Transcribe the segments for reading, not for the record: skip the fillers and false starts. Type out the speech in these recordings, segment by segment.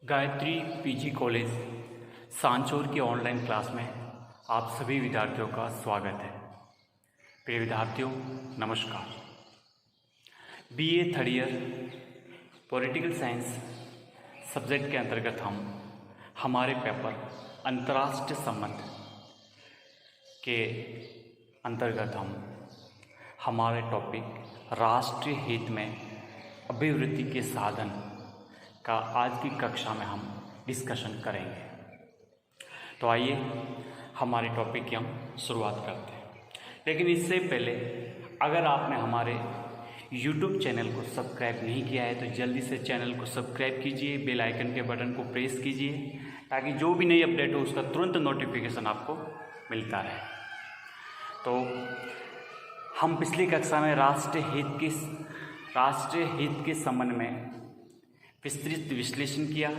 Gayatri PG college Sanchore की online class में आप सभी विद्यार्थियों का स्वागत है। प्रिय विद्यार्थियों नमस्कार। BA third year political science subject के अंतर्गत हम हमारे पेपर अंतर्राष्ट्रीय संबंध के अंतर्गत हम हमारे टॉपिक राष्ट्रीय हित में अभिवृद्धि के साधन का आज की कक्षा में हम डिस्कशन करेंगे। तो आइए हमारे टॉपिक की हम शुरुआत करते हैं। लेकिन इससे पहले अगर आपने हमारे YouTube चैनल को सब्सक्राइब नहीं किया है तो जल्दी से चैनल को सब्सक्राइब कीजिए, बेल आइकन के बटन को प्रेस कीजिए ताकि जो भी नई अपडेट हो उसका तुरंत नोटिफिकेशन आपको मिलता रहे। तो हम पिछली कक्षा में राष्ट्रीय हित के संबंध में विस्तृत विश्लेषण किया,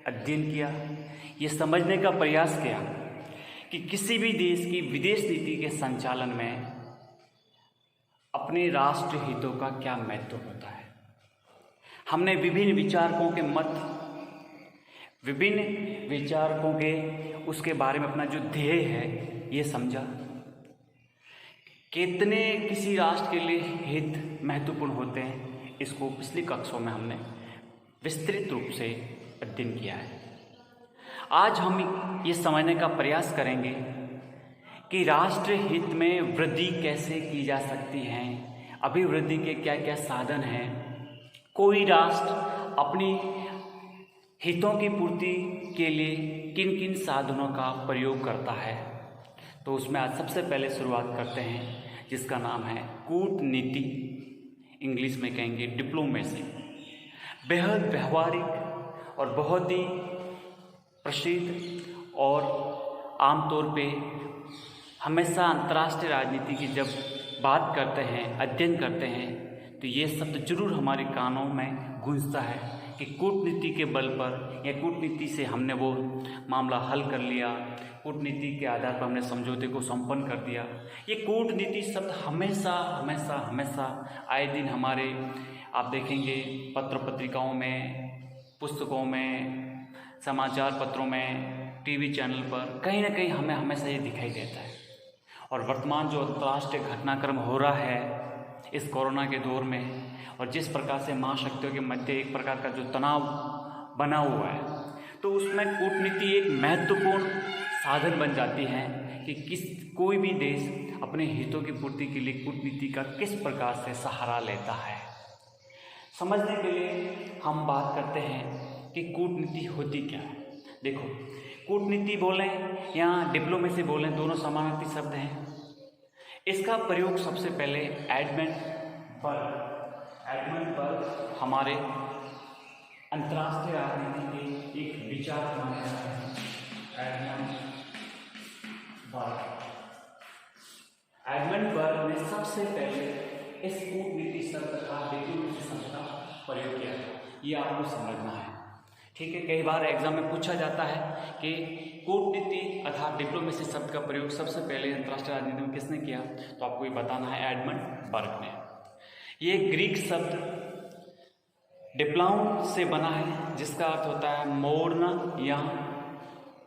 अध्ययन किया, ये समझने का प्रयास किया कि किसी भी देश की विदेश नीति के संचालन में अपने राष्ट्रीय हितों का क्या महत्व होता है। हमने विभिन्न विचारकों के उसके बारे में अपना जो ध्येय है ये समझा। कितने किसी राष्ट्र के लिए हित महत्वपूर्ण होते हैं, इसको पिछली कक्षाओं में हमने विस्तृत रूप से अध्ययन किया है। आज हम ये समझने का प्रयास करेंगे कि राष्ट्रीय हित में वृद्धि कैसे की जा सकती है, अभिवृद्धि के क्या क्या साधन हैं, कोई राष्ट्र अपनी हितों की पूर्ति के लिए किन किन साधनों का प्रयोग करता है। तो उसमें आज सबसे पहले शुरुआत करते हैं जिसका नाम है कूटनीति, इंग्लिश में कहेंगे डिप्लोमेसी। बेहद व्यवहारिक और बहुत ही प्रसिद्ध और आमतौर पे हमेशा अंतर्राष्ट्रीय राजनीति की जब बात करते हैं, अध्ययन करते हैं तो ये शब्द जरूर हमारे कानों में गूंजता है कि कूटनीति के बल पर या कूटनीति से हमने वो मामला हल कर लिया, कूटनीति के आधार पर हमने समझौते को संपन्न कर दिया। ये कूटनीति शब्द हमेशा हमेशा हमेशा आए दिन हमारे आप देखेंगे पत्र पत्रिकाओं में, पुस्तकों में, समाचार पत्रों में, टीवी चैनल पर कहीं ना कहीं हमें हमेशा ये दिखाई देता है। और वर्तमान जो अंतर्राष्ट्रीय घटनाक्रम हो रहा है इस कोरोना के दौर में और जिस प्रकार से महाशक्तियों के मध्य एक प्रकार का जो तनाव बना हुआ है तो उसमें कूटनीति एक महत्वपूर्ण साधन बन जाती है कि कोई भी देश अपने हितों की पूर्ति के लिए कूटनीति का किस प्रकार से सहारा लेता है। समझने के लिए हम बात करते हैं कि कूटनीति होती क्या है। देखो, कूटनीति बोलें या डिप्लोमेसी बोलें, दोनों समानार्थी शब्द हैं। इसका प्रयोग सबसे पहले एडमंड बर्ग हमारे अंतर्राष्ट्रीय राजनीति के एक विचार माने जाते हैं। एडमंड बर्ग ने सबसे पहले इस कूटनीति शब्द का डिप्लोमेसी शब्द का प्रयोग किया था। ये आपको समझना है, ठीक है। कई बार एग्जाम में पूछा जाता है कि कूटनीति अर्थात डिप्लोमेसी शब्द का प्रयोग सबसे पहले अंतर्राष्ट्रीय राजनीति में किसने किया, तो आपको ये बताना है एडमंड बर्ग ने। ये ग्रीक शब्द डिप्लाउन से बना है जिसका अर्थ होता है मोड़ना या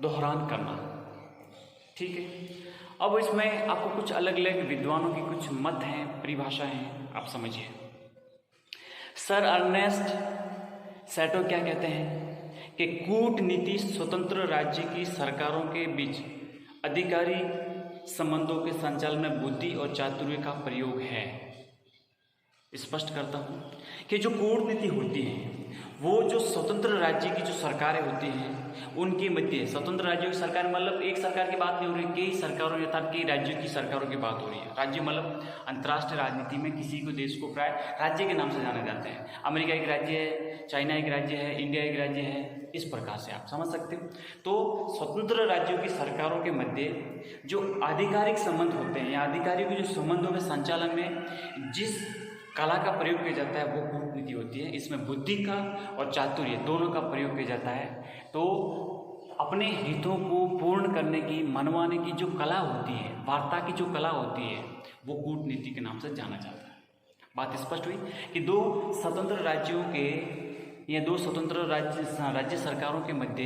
दोहरान करना, ठीक है। अब इसमें आपको कुछ अलग अलग विद्वानों की कुछ मत हैं, परिभाषा हैं, आप समझिए। सर अर्नेस्ट सैटो क्या कहते हैं कि कूटनीति स्वतंत्र राज्य की सरकारों के बीच अधिकारी संबंधों के संचालन में बुद्धि और चातुर्य का प्रयोग है। स्पष्ट करता हूँ कि जो कूटनीति होती है वो जो स्वतंत्र राज्य की जो सरकारें होती हैं उनके मध्य, स्वतंत्र राज्यों की सरकार मतलब एक सरकार की बात नहीं हो रही, कई सरकारों अर्थात कई राज्यों की सरकारों की बात हो रही है। राज्य मतलब अंतर्राष्ट्रीय राजनीति में किसी को देश को प्राय राज्य के नाम से जाने जाते हैं। अमेरिका एक राज्य है, चाइना एक राज्य है, इंडिया एक राज्य है, इस प्रकार से आप समझ सकते हो। तो स्वतंत्र राज्यों की सरकारों के मध्य जो आधिकारिक संबंध होते हैं या अधिकारियों के जो संबंधों में संचालन में जिस कला का प्रयोग किया जाता है वो कूटनीति होती है। इसमें बुद्धि का और चातुर्य दोनों का प्रयोग किया जाता है। तो अपने हितों को पूर्ण करने की, मनवाने की जो कला होती है, वार्ता की जो कला होती है, वो कूटनीति के नाम से जाना जाता है। बात स्पष्ट हुई कि दो स्वतंत्र राज्यों के या दो स्वतंत्र राज्य सरकारों के मध्य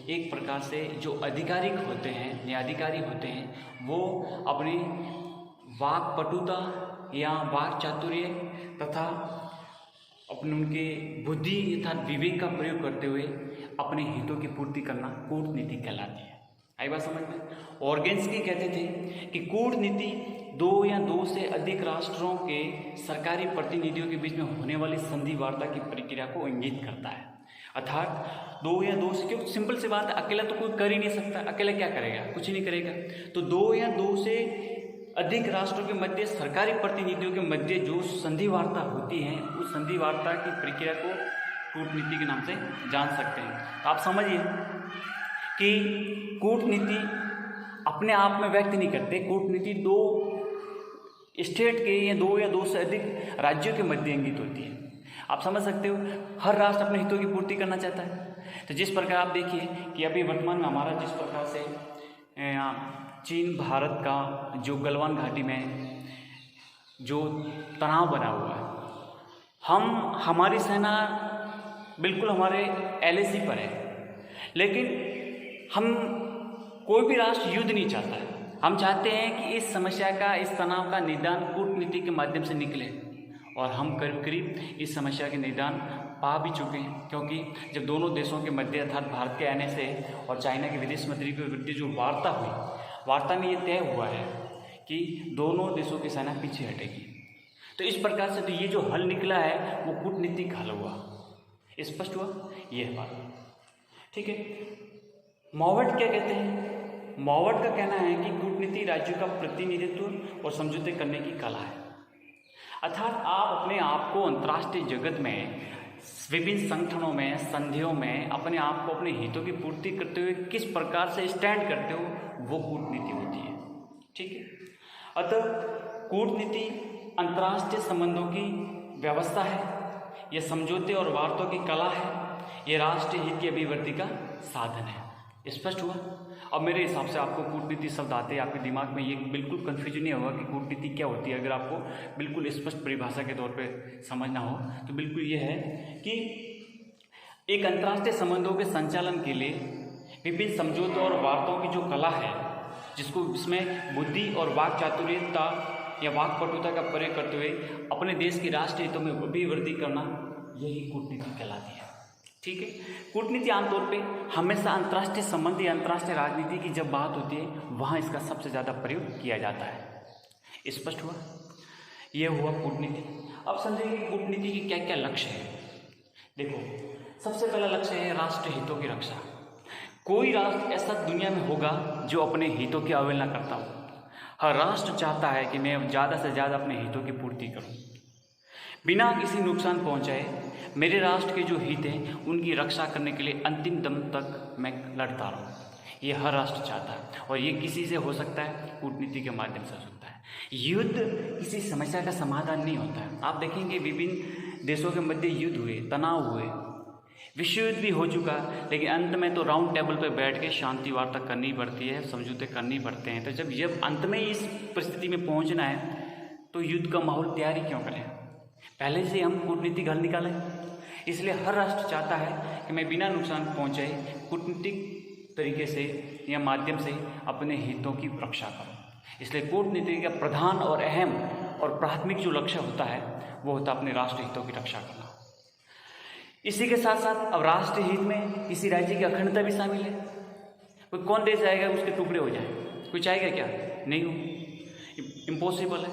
एक प्रकार से जो अधिकारी होते हैं वो अपनी वाक्पटुता या वाक चातुर्य तथा अपने उनके बुद्धि तथा विवेक का प्रयोग करते हुए अपने हितों की पूर्ति करना कूटनीति कहलाती है। आई बात समझ में? ऑर्गेन्स्की कहते थे कि कूटनीति दो या दो से अधिक राष्ट्रों के सरकारी प्रतिनिधियों के बीच में होने वाली संधि वार्ता की प्रक्रिया को इंगित करता है। अर्थात दो या दो से, क्योंकि सिंपल सी बात है, अकेला तो कोई कर ही नहीं सकता, अकेला क्या करेगा, कुछ नहीं करेगा। तो दो या दो से अधिक राष्ट्रों के मध्य सरकारी प्रतिनिधियों के मध्य जो संधि वार्ता होती है, उस संधि वार्ता की प्रक्रिया को कूटनीति के नाम से जान सकते हैं। तो आप समझिए कि कूटनीति अपने आप में व्यक्त नहीं करते, कूटनीति दो स्टेट के या दो से अधिक राज्यों के मध्य इंगित होती है। आप समझ सकते हो, हर राष्ट्र अपने हितों की पूर्ति करना चाहता है। तो जिस प्रकार आप देखिए कि अभी वर्तमान में हमारा जिस प्रकार से चीन भारत का जो गलवान घाटी में जो तनाव बना हुआ है, हमारी सेना बिल्कुल हमारे LAC पर है, लेकिन कोई भी राष्ट्र युद्ध नहीं चाहता है। हम चाहते हैं कि इस समस्या का, इस तनाव का निदान कूटनीति के माध्यम से निकले, और हम करीब करीब इस समस्या के निदान पा भी चुके हैं। क्योंकि जब दोनों देशों के मध्य अर्थात भारत के आने से और चाइना के विदेश मंत्री के बीच जो वार्ता हुई, वार्ता में ये तय हुआ है कि दोनों देशों की सेना पीछे हटेगी। तो इस प्रकार से तो ये जो हल निकला है वो कूटनीतिक हल हुआ। स्पष्ट हुआ ये बात, ठीक है। मॉवर्ट क्या कहते हैं? मॉवर्ट का कहना है कि कूटनीति राज्यों का प्रतिनिधित्व और समझौते करने की कला है। अर्थात आप अपने आप को अंतर्राष्ट्रीय जगत में विभिन्न संगठनों में, संधियों में अपने आप को, अपने हितों की पूर्ति करते हुए किस प्रकार से स्टैंड करते हो, वो कूटनीति होती है, ठीक है। अतः कूटनीति अंतर्राष्ट्रीय संबंधों की व्यवस्था है, यह समझौते और वार्तों की कला है, यह राष्ट्रीय हित की अभिवृद्धि का साधन है। स्पष्ट हुआ? अब मेरे हिसाब से आपको कूटनीति शब्द आते हैं, आपके दिमाग में ये बिल्कुल कन्फ्यूजन नहीं होगा कि कूटनीति क्या होती है। अगर आपको बिल्कुल स्पष्ट परिभाषा के तौर पे समझना हो तो बिल्कुल ये है कि एक अंतर्राष्ट्रीय संबंधों के संचालन के लिए विभिन्न समझौतों और वार्ताओं की जो कला है, जिसको इसमें बुद्धि और वाक चातुर्यता या वाकपटुता का प्रयोग करते हुए अपने देश की राष्ट्रीय हितों में अभिवृद्धि करना, यही कूटनीति कहलाती है, ठीक है। कूटनीति आमतौर पे हमेशा अंतर्राष्ट्रीय संबंध या अंतर्राष्ट्रीय राजनीति की जब बात होती है वहाँ इसका सबसे ज़्यादा प्रयोग किया जाता है। स्पष्ट हुआ? यह हुआ कूटनीति। अब समझेंगे कूटनीति की क्या क्या लक्ष्य है। देखो, सबसे पहला लक्ष्य है राष्ट्र हितों की रक्षा। कोई राष्ट्र ऐसा दुनिया में होगा जो अपने हितों की अवहेलना करता हो। हर राष्ट्र चाहता है कि मैं ज़्यादा से ज़्यादा अपने हितों की पूर्ति करूं, बिना किसी नुकसान पहुंचाए। मेरे राष्ट्र के जो हित हैं उनकी रक्षा करने के लिए अंतिम दम तक मैं लड़ता रहूं। ये हर राष्ट्र चाहता है, और ये किसी से हो सकता है, कूटनीति के माध्यम से हो सकता है। युद्ध किसी समस्या का समाधान नहीं होता है। आप देखेंगे विभिन्न देशों के मध्य युद्ध हुए, तनाव हुए, विश्व युद्ध भी हो चुका, लेकिन अंत में तो राउंड टेबल पर बैठ के शांति वार्ता करनी पड़ती है, समझौते करनी पड़ते हैं। तो जब अंत में इस परिस्थिति में पहुंचना है तो युद्ध का माहौल तैयारी क्यों करें, पहले से हम कूटनीतिक हल निकालें। इसलिए हर राष्ट्र चाहता है कि मैं बिना नुकसान पहुंचाए कूटनीतिक तरीके से या माध्यम से अपने हितों की रक्षा करूं। इसलिए कूटनीति का प्रधान और अहम और प्राथमिक जो लक्ष्य होता है वो होता है अपने राष्ट्र हितों की रक्षा करना। इसी के साथ साथ अब राष्ट्रीय हित में किसी राज्य की अखंडता भी शामिल है। कोई कौन देश जाएगा उसके टुकड़े हो जाए, कोई चाहेगा क्या? नहीं हो, इम्पॉसिबल है।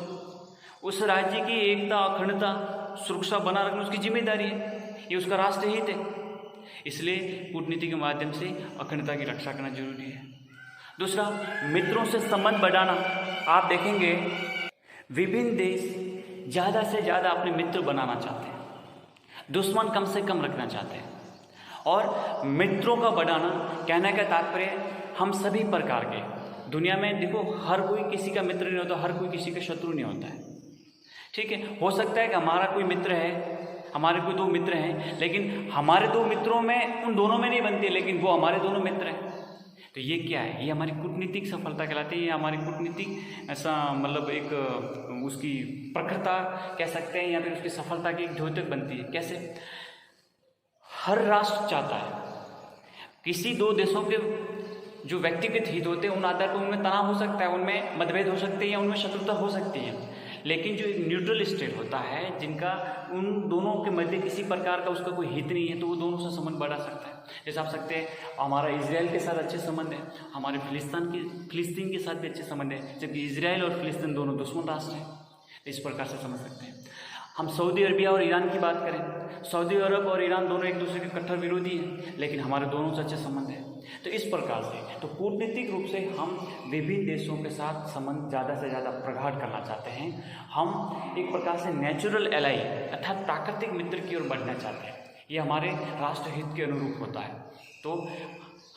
उस राज्य की एकता, अखंडता, सुरक्षा बना रखना उसकी जिम्मेदारी है, ये उसका राष्ट्रीय हित है। इसलिए कूटनीति के माध्यम से अखंडता की रक्षा करना जरूरी है। दूसरा, मित्रों से संबंध बढ़ाना। आप देखेंगे विभिन्न देश ज़्यादा से ज़्यादा अपने मित्र बनाना चाहते हैं, दुश्मन कम से कम रखना चाहते हैं। और मित्रों का बढ़ाना, कहने का तात्पर्य हम सभी प्रकार के, दुनिया में देखो हर कोई किसी का मित्र नहीं होता, हर कोई किसी का शत्रु नहीं होता है, ठीक है। हो सकता है कि हमारा कोई मित्र है, हमारे कोई दो मित्र हैं, लेकिन हमारे दो मित्रों में उन दोनों में नहीं बनती, लेकिन वो हमारे दोनों मित्र हैं। तो ये क्या है? ये हमारी कूटनीतिक सफलता कहलाती है, हमारी कूटनीतिक ऐसा मतलब एक उसकी प्रखरता कह सकते हैं, या फिर उसकी सफलता की एक द्योतक बनती है। कैसे? हर राष्ट्र चाहता है, किसी दो देशों के जो व्यक्तिगत हित होते हैं उन आधार पर उनमें तनाव हो सकता है, उनमें मतभेद हो सकते हैं या उनमें शत्रुता हो सकती है, लेकिन जो एक न्यूट्रल स्टेट होता है जिनका उन दोनों के मध्य किसी प्रकार का उसका कोई हित नहीं है, तो वो दोनों से संबंध बढ़ा सकता है। जैसे आप सकते हैं हमारा इजराइल के साथ अच्छे संबंध है, हमारे फिलिस्तीन के साथ भी अच्छे संबंध है, जबकि इजराइल और फिलिस्तीन दोनों दुश्मन राष्ट्र हैं। इस प्रकार से समझ सकते हैं। हम सऊदी अरबिया और ईरान की बात करें, सऊदी अरब और ईरान दोनों एक दूसरे के कट्टर विरोधी हैं, लेकिन हमारे दोनों से अच्छे संबंध हैं। तो इस प्रकार से तो कूटनीतिक रूप से हम विभिन्न देशों के साथ संबंध ज़्यादा से ज़्यादा प्रगाढ़ करना चाहते हैं। हम एक प्रकार से नेचुरल एलाई अर्थात प्राकृतिक मित्र की ओर बढ़ना चाहते हैं। ये हमारे राष्ट्र हित के अनुरूप होता है। तो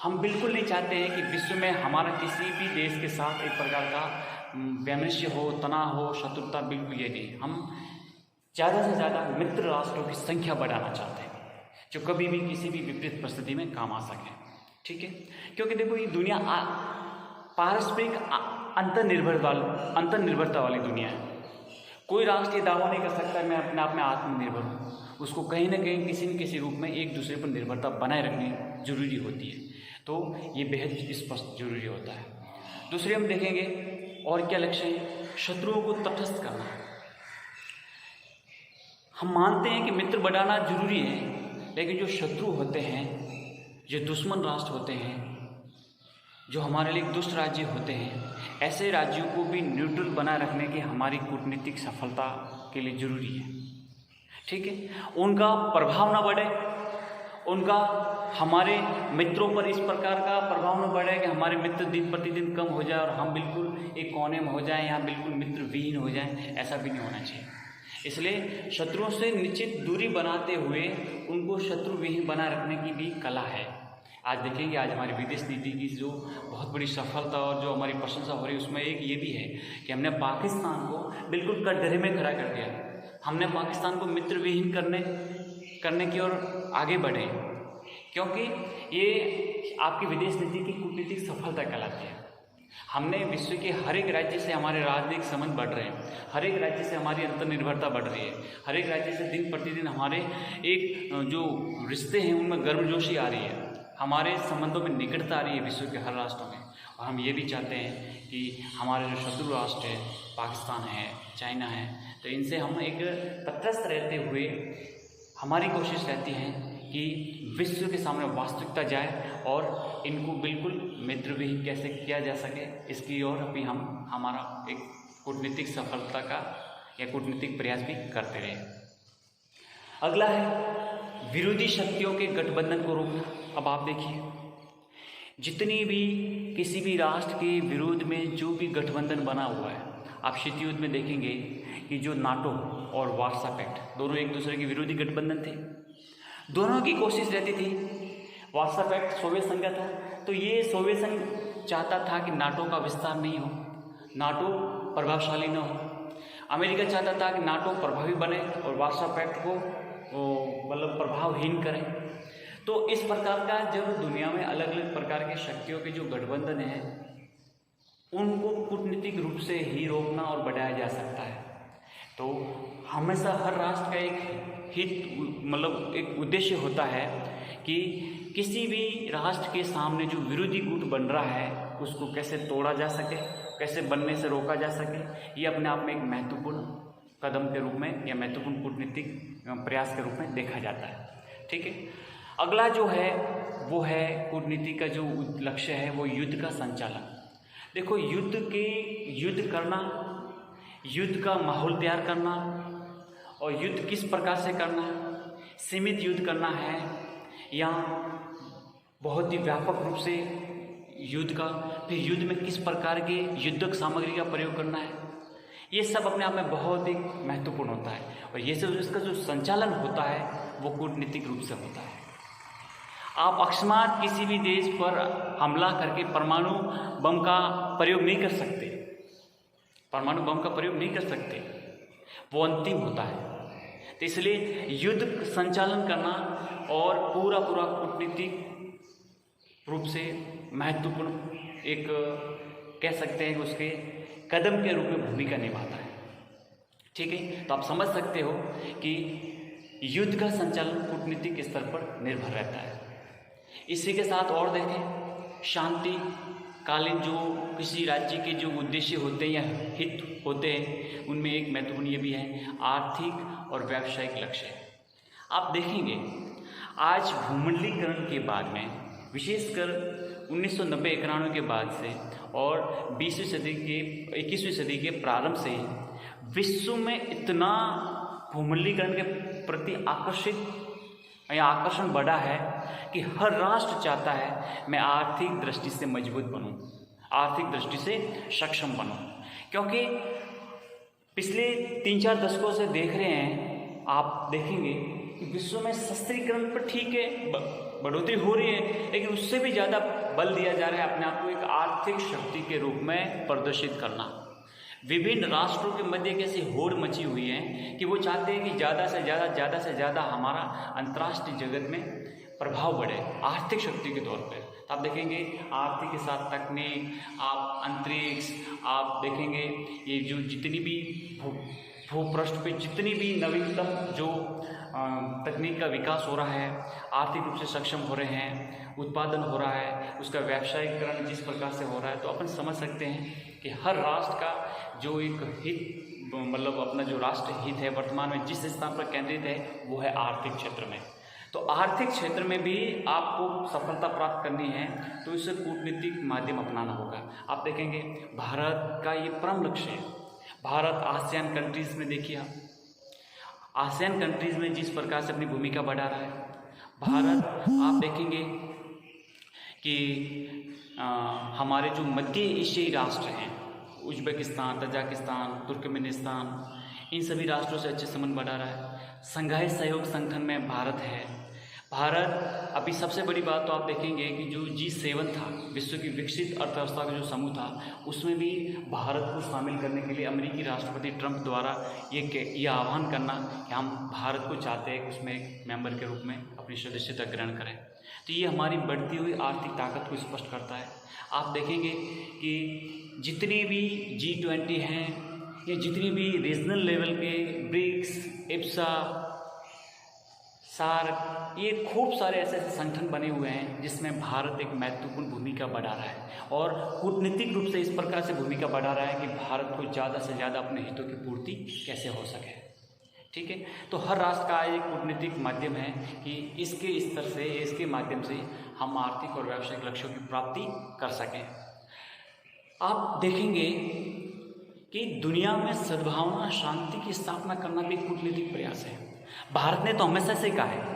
हम बिल्कुल नहीं चाहते हैं कि विश्व में हमारा किसी भी देश के साथ एक प्रकार का वैमनस्य हो, तनाव हो, शत्रुता, बिल्कुल ये नहीं। हम ज़्यादा से ज़्यादा मित्र राष्ट्रों की संख्या बढ़ाना चाहते हैं जो कभी भी किसी भी विपरीत परिस्थिति में काम आ सकें। ठीक है, क्योंकि देखो ये दुनिया पारस्परिक अंतर्निर्भरता वाली दुनिया है। कोई राष्ट्र ये दावा नहीं कर सकता मैं अपने आप में आत्मनिर्भर हूँ। उसको कहीं ना कहीं किसी न किसी रूप में एक दूसरे पर निर्भरता बनाए रखनी जरूरी होती है। तो ये बेहद स्पष्ट जरूरी होता है। दूसरे हम देखेंगे और क्या लक्ष्य है, शत्रुओं को तटस्थ करना। हम मानते हैं कि मित्र बढ़ाना जरूरी है, लेकिन जो शत्रु होते हैं, जो दुश्मन राष्ट्र होते हैं, जो हमारे लिए दुष्ट राज्य होते हैं, ऐसे राज्यों को भी न्यूट्रल बनाए रखने की हमारी कूटनीतिक सफलता के लिए जरूरी है। ठीक है, उनका प्रभाव ना बढ़े, उनका हमारे मित्रों पर इस प्रकार का प्रभाव न बढ़े कि हमारे मित्र दिन प्रतिदिन कम हो जाए और हम बिल्कुल एक कोने में हो जाएं या बिल्कुल मित्र विहीन हो जाएं। ऐसा भी नहीं होना चाहिए। इसलिए शत्रुओं से निश्चित दूरी बनाते हुए उनको शत्रु विहीन बनाए रखने की भी कला है। आज देखेंगे, आज हमारी विदेश नीति की जो बहुत बड़ी सफलता और जो हमारी प्रशंसा हो रही है उसमें एक ये भी है कि हमने पाकिस्तान को बिल्कुल कटघरे में खड़ा कर दिया। हमने पाकिस्तान को मित्र विहीन करने की ओर आगे बढ़े, क्योंकि ये आपकी विदेश नीति की कूटनीतिक सफलता कहलाती है। हमने विश्व के हर एक राज्य से हमारे राजनीतिक संबंध बढ़ रहे हैं, हर एक राज्य से हमारी अंतर्निर्भरता बढ़ रही है, हर एक राज्य से दिन प्रतिदिन हमारे एक जो रिश्ते हैं उनमें गर्मजोशी आ रही है, हमारे संबंधों में निकटता आ रही है विश्व के हर राष्ट्रों में। और हम ये भी चाहते हैं कि हमारे जो शत्रु राष्ट्र है, पाकिस्तान है, चाइना है, तो इनसे हम एक तटस्थ रहते हुए हमारी कोशिश रहती है कि विश्व के सामने वास्तविकता जाए और इनको बिल्कुल मित्र विहीन कैसे किया जा सके, इसकी ओर अभी हम हमारा एक कूटनीतिक सफलता का या कूटनीतिक प्रयास भी करते रहे। अगला है विरोधी शक्तियों के गठबंधन को रोकना। अब आप देखिए, जितनी भी किसी भी राष्ट्र के विरोध में जो भी गठबंधन बना हुआ है, आप शीत युद्ध में देखेंगे कि जो नाटो और वार्सा पैक्ट दोनों एक दूसरे के विरोधी गठबंधन थे। दोनों की कोशिश रहती थी, वार्सा पैक्ट सोवियत संघ का था, तो ये सोवियत संघ चाहता था कि नाटो का विस्तार नहीं हो, नाटो प्रभावशाली न हो। अमेरिका चाहता था कि नाटो प्रभावी बने और वार्सा पैक्ट को मतलब प्रभावहीन करे। तो इस प्रकार का जब दुनिया में अलग अलग प्रकार के शक्तियों के जो गठबंधन है उनको कूटनीतिक रूप से ही रोकना और बढ़ाया जा सकता है। तो हमेशा हर राष्ट्र का एक हित मतलब एक उद्देश्य होता है कि किसी भी राष्ट्र के सामने जो विरोधी गुट बन रहा है उसको कैसे तोड़ा जा सके, कैसे बनने से रोका जा सके। ये अपने आप में एक महत्वपूर्ण कदम के रूप में या महत्वपूर्ण कूटनीतिक प्रयास के रूप में देखा जाता है। ठीक है, अगला जो है वो है कूटनीति का जो लक्ष्य है वो युद्ध का संचालन। देखो, युद्ध करना, युद्ध का माहौल तैयार करना और युद्ध किस प्रकार से करना है, सीमित युद्ध करना है या बहुत ही व्यापक रूप से युद्ध का, फिर युद्ध में किस प्रकार के युद्धक सामग्री का प्रयोग करना है, ये सब अपने आप में बहुत ही महत्वपूर्ण होता है। और ये सब इसका जो संचालन होता है वो कूटनीतिक रूप से होता है। आप अकस्मात किसी भी देश पर हमला करके परमाणु बम का प्रयोग नहीं कर सकते, परमाणु बम का प्रयोग नहीं कर सकते, वो अंतिम होता है। तो इसलिए युद्ध संचालन करना और पूरा कूटनीतिक रूप से महत्वपूर्ण एक कह सकते हैं कि उसके कदम के रूप में भूमिका निभाता है। ठीक है, तो आप समझ सकते हो कि युद्ध का संचालन कूटनीतिक स्तर पर निर्भर रहता है। इसी के साथ और देखें, शांति कालीन जो किसी राज्य के जो उद्देश्य होते हैं या हित होते हैं, उनमें एक महत्वपूर्ण ये भी है आर्थिक और व्यावसायिक लक्ष्य। आप देखेंगे आज भूमंडलीकरण के बाद में, विशेषकर 1990-91 के बाद से और 20वीं सदी के 21वीं सदी के प्रारंभ से ही विश्व में इतना भूमंडलीकरण के प्रति आकर्षण बढ़ा है कि हर राष्ट्र चाहता है मैं आर्थिक दृष्टि से मजबूत बनूं, आर्थिक दृष्टि से सक्षम बनूं। क्योंकि पिछले 3-4 दशकों से देख रहे हैं, आप देखेंगे कि विश्व में शस्त्रीकरण पर ठीक है बढ़ोतरी हो रही है, लेकिन उससे भी ज़्यादा बल दिया जा रहा है अपने आप को एक आर्थिक शक्ति के रूप में प्रदर्शित करना। विभिन्न राष्ट्रों के मध्य एक ऐसी होड़ मची हुई है कि वो चाहते हैं कि ज़्यादा से ज़्यादा हमारा अंतर्राष्ट्रीय जगत में प्रभाव बढ़े आर्थिक शक्ति के तौर पे। तो आप देखेंगे आर्थिक के साथ तकनीक, आप अंतरिक्ष, आप देखेंगे ये जो जितनी भी भूपृष्ठ पे जितनी भी नवीनतम जो तकनीक का विकास हो रहा है, आर्थिक रूप से सक्षम हो रहे हैं, उत्पादन हो रहा है, उसका व्यावसायीकरण जिस प्रकार से हो रहा है, तो अपन समझ सकते हैं कि हर राष्ट्र का जो एक हित, मतलब अपना जो राष्ट्र हित है वर्तमान में जिस स्थान पर केंद्रित है वो है आर्थिक क्षेत्र में। तो आर्थिक क्षेत्र में भी आपको सफलता प्राप्त करनी है तो इसे कूटनीतिक माध्यम अपनाना होगा। आप देखेंगे भारत का ये परम लक्ष्य है। भारत आसियान कंट्रीज़ में देखिए, आसियान कंट्रीज़ में जिस प्रकार से अपनी भूमिका बढ़ा रहा है भारत, आप देखेंगे कि हमारे जो मध्य एशियाई राष्ट्र हैं, उज्बेकिस्तान, तजाकिस्तान, तुर्कमेनिस्तान, इन सभी राष्ट्रों से अच्छे संबंध बढ़ा रहा है। संघाई सहयोग संगठन में भारत है। भारत अभी सबसे बड़ी बात तो आप देखेंगे कि जो G7 था, विश्व की विकसित अर्थव्यवस्था का जो समूह था, उसमें भी भारत को शामिल करने के लिए अमेरिकी राष्ट्रपति ट्रंप द्वारा ये आह्वान करना कि हम भारत को चाहते हैं कि उसमें एक मेंबर के रूप में अपनी सदस्यता ग्रहण करें। तो ये हमारी बढ़ती हुई आर्थिक ताकत को स्पष्ट करता है। आप देखेंगे कि जितनी भी G20 हैं या जितनी भी रीजनल लेवल के ब्रिक्स, इप्सा, सार्क, ये खूब सारे ऐसे संगठन बने हुए हैं जिसमें भारत एक महत्वपूर्ण भूमिका बढ़ा रहा है और कूटनीतिक रूप से इस प्रकार से भूमिका बढ़ा रहा है कि भारत को ज़्यादा से ज़्यादा अपने हितों की पूर्ति कैसे हो सके। ठीक है, तो हर राष्ट्र का एक कूटनीतिक माध्यम है कि इसके स्तर से, इसके माध्यम से हम आर्थिक और व्यावसायिक लक्ष्यों की प्राप्ति कर सकें। आप देखेंगे कि दुनिया में सद्भावना, शांति की स्थापना करना भी कूटनीतिक प्रयास है। भारत ने तो हमेशा से कहा है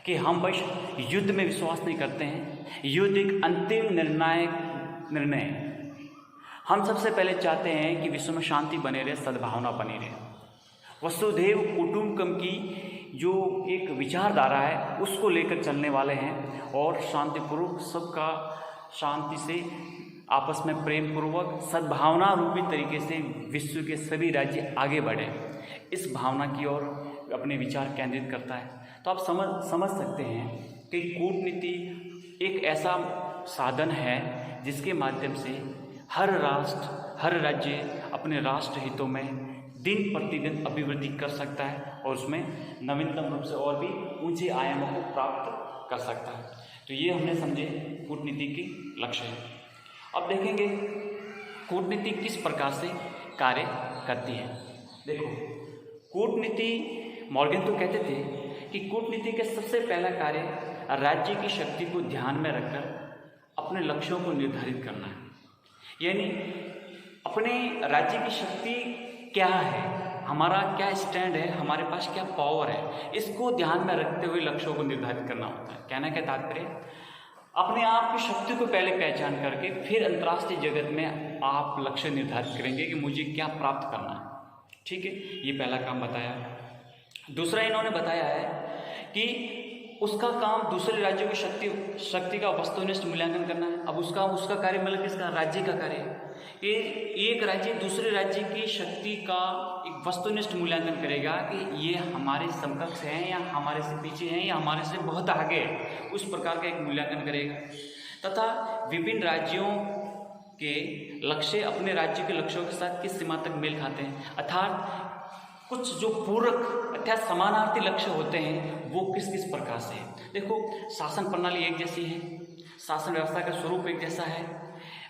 कि हम बस युद्ध में विश्वास नहीं करते हैं, युद्ध एक अंतिम निर्णायक निर्णय है। हम सबसे पहले चाहते हैं कि विश्व में शांति बने रहे, सद्भावना बनी रहे। वसुधैव कुटुंबकम की जो एक विचारधारा है उसको लेकर चलने वाले हैं और शांतिपूर्वक सबका शांति से आपस में प्रेम पूर्वक सद्भावना रूपी तरीके से विश्व के सभी राज्य आगे बढ़े, इस भावना की ओर अपने विचार केंद्रित करता है। तो आप समझ सकते हैं कि कूटनीति एक ऐसा साधन है जिसके माध्यम से हर राष्ट्र, हर राज्य अपने राष्ट्र हितों में दिन प्रतिदिन अभिवृद्धि कर सकता है और उसमें नवीनतम रूप से और भी ऊंचे आयामों को प्राप्त कर सकता है। तो ये हमने समझे कूटनीति के लक्ष्य है। अब देखेंगे कूटनीति किस प्रकार से कार्य करती है। देखो, कूटनीति, मॉर्गन तो कहते थे कि कूटनीति का सबसे पहला कार्य राज्य की शक्ति को ध्यान में रखकर अपने लक्ष्यों को निर्धारित करना है। यानी अपने राज्य की शक्ति क्या है, हमारा क्या स्टैंड है, हमारे पास क्या पावर है, इसको ध्यान में रखते हुए लक्ष्यों को निर्धारित करना होता है। कहना क्या तात्पर्य, अपने आप की शक्ति को पहले पहचान करके फिर अंतर्राष्ट्रीय जगत में आप लक्ष्य निर्धारित करेंगे कि मुझे क्या प्राप्त करना है। ठीक है, ये पहला काम बताया। दूसरा इन्होंने बताया है कि उसका काम दूसरे राज्यों की शक्ति का वस्तुनिष्ठ मूल्यांकन करना है। अब उसका कार्य मतलब किसका, राज्य का कार्य है। ये एक राज्य दूसरे राज्य की शक्ति का एक वस्तुनिष्ठ मूल्यांकन करेगा कि ये हमारे समकक्ष हैं या हमारे से पीछे हैं या हमारे से बहुत आगे है, उस प्रकार का एक मूल्यांकन करेगा। तथा विभिन्न राज्यों के लक्ष्य अपने राज्य के लक्ष्यों के साथ किस सीमा तक मेल खाते हैं, अर्थात कुछ जो पूरक अर्थात समानार्थी लक्ष्य होते हैं वो किस किस प्रकार से है। देखो, शासन प्रणाली एक जैसी है, शासन व्यवस्था का स्वरूप एक जैसा है,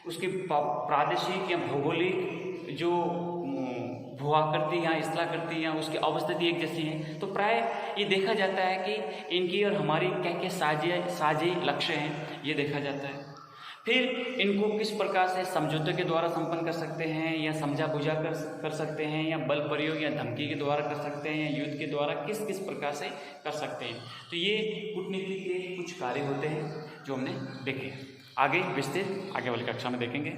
उसकी प्रादेशिक या भौगोलिक जो भूआकृति या स्थलाकृति या उसकी अवस्थिति एक जैसी है। तो प्राय ये देखा जाता है कि इनकी और हमारी क्या क्या साझे लक्ष्य हैं, ये देखा जाता है। फिर इनको किस प्रकार से समझौते के द्वारा संपन्न कर सकते हैं या समझा बुझा कर सकते हैं या बल प्रयोग या धमकी के द्वारा कर सकते हैं या युद्ध के द्वारा किस किस प्रकार से कर सकते हैं। तो ये कूटनीति के कुछ कार्य होते हैं जो हमने देखे। आगे विस्तृत आगे वाली कक्षा में देखेंगे।